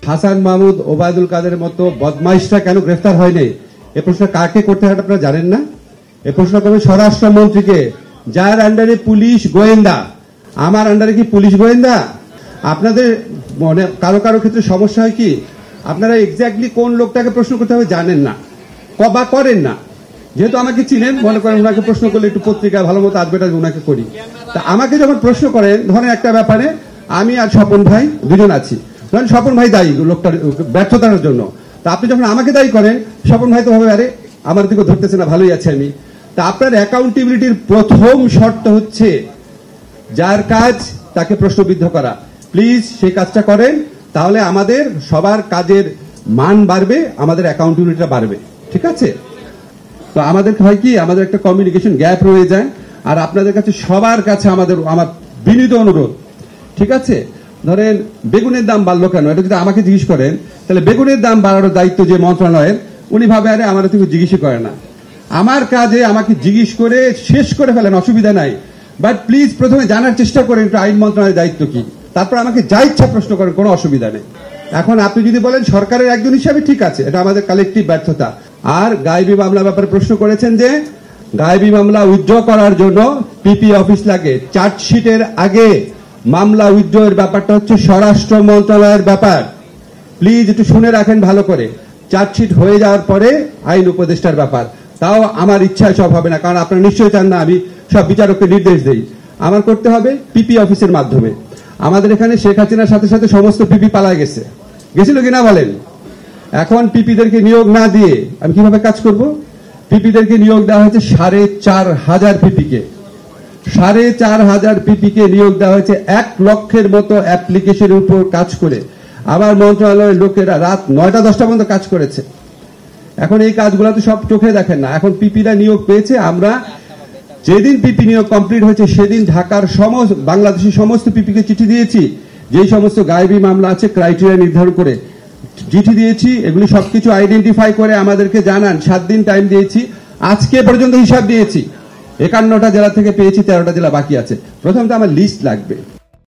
হাসান মাহমুদ ওবায়দুল কাদের মতো বদমাইশরা কেন গ্রেফতার হয়নি এ প্রশ্ন কাকে করতে হয় আপনারা জানেন না? এ প্রশ্ন করবেন স্বরাষ্ট্রমন্ত্রীকে, যার আন্ডারে পুলিশ গোয়েন্দা। আমার আন্ডারে কি পুলিশ গোয়েন্দা? আপনাদের মনে কারো কারো ক্ষেত্রে সমস্যা হয় কি, আপনারা এক্স্যাক্টলি কোন লোকটাকে প্রশ্ন করতে হবে জানেন না বা করেন না। যেহেতু আমাকে চিনেন, মনে করেন ওনাকে প্রশ্ন করলে একটু পত্রিকায় ভালো মতো অ্যাডভার্টাইজ ওনাকে করি। তা আমাকে যখন প্রশ্ন করেন, ধরেন একটা ব্যাপারে আমি আর স্বপন ভাই দুজন আছি, ধরেন স্বপন ভাই দায়ী লোকটার ব্যর্থতার জন্য। তা আপনি যখন আমাকে দায়ী করেন, স্বপন ভাই তো ভাবে আরে আমার দিকে ধরতেছে না, ভালোই আছে আমি। তা আপনার অ্যাকাউন্টেবিলিটির প্রথম শর্ত হচ্ছে যার কাজ তাকে প্রশ্নবিদ্ধ করা। প্লিজ সেই কাজটা করেন, তাহলে আমাদের সবার কাজের মান বাড়বে, আমাদের অ্যাকাউন্টেবিলিটিটা বাড়বে। ঠিক আছে? তো আমাদের হয় কি, আমাদের একটা কমিউনিকেশন গ্যাপ রয়ে যায়। আর আপনাদের কাছে সবার কাছে আমার বিনীত অনুরোধ, ঠিক আছে, ধরেন বেগুনের দাম বাড়লো কেন, এটা যদি আমাকে জিজ্ঞেস করেন তাহলে বেগুনের দাম বাড়ানোর দায়িত্ব যে মন্ত্রণালয়ের, উনি ভাবে আরে আমার থেকে জিজ্ঞেস করে না। আমার কাজে আমাকে জিজ্ঞেস করে শেষ করে ফেলেন, অসুবিধা নাই, বাট প্লিজ প্রথমে জানার চেষ্টা করেন একটু আইন মন্ত্রণালয়ের দায়িত্ব কি, তারপর আমাকে যা ইচ্ছা প্রশ্ন করেন, কোনো অসুবিধা নেই। এখন আপনি যদি বলেন সরকারের একজন হিসাবে ঠিক আছে, এটা আমাদের কালেকটিভ ব্যর্থতা। আর গায়েবী মামলা ব্যাপারে প্রশ্ন করেছেন যে গায়েবী মামলা উইথড্র করার জন্য পিপি অফিস লাগে। চার্জশিটের আগে মামলা উইথড্রয়ের ব্যাপারটা হচ্ছে স্বরাষ্ট্র মন্ত্রণালয়ের ব্যাপার। প্লিজ একটু শুনে রাখেন ভালো করে। চার্জশিট হয়ে যাওয়ার পরে আইন উপদেষ্টার ব্যাপার। তাও আমার ইচ্ছায় সব হবে না, কারণ আপনারা নিশ্চয়ই চান না আমি সব বিচারককে নির্দেশ দেই। আমার করতে হবে পিপি অফিসের মাধ্যমে। আমাদের এখানে শেখ হাসিনার সাথে সাথে সমস্ত পিপি পালায় গেছিল কিনা বলেন? এখন পিপিদেরকে নিয়োগ না দিয়ে আমি কিভাবে কাজ করব? পিপিদেরকে নিয়োগ দেওয়া হয়েছে 4,500 পিপিকে। 4,500 পিপিকে নিয়োগ দেওয়া হয়েছে 1 লক্ষের মতো অ্যাপ্লিকেশনের উপর কাজ করে। আমার মন্ত্রণালয়ের লোকেরা রাত 9টা-10টা পর্যন্ত কাজ করেছে। এখন এই কাজগুলো তো সব চোখে দেখেন না। এখন পিপিরা নিয়োগ পেয়েছে। আমরা যেদিন পিপি নিয়োগ কমপ্লিট হয়েছে সেদিন ঢাকার বাংলাদেশের সমস্ত পিপিকে চিঠি দিয়েছি, যেই সমস্ত গায়েবী মামলা আছে ক্রাইটেরিয়া নির্ধারণ করে চিঠি দিয়েছি। এগুলি সবকিছু আইডেন্টিফাই করে আমাদেরকে জানান। 7 দিন টাইম দিয়েছি। আজকে পর্যন্ত হিসাব দিয়েছি। 51টা জেলা থেকে পেয়েছি, 13টা জেলা বাকি আছে। প্রথমত আমার লিস্ট লাগবে।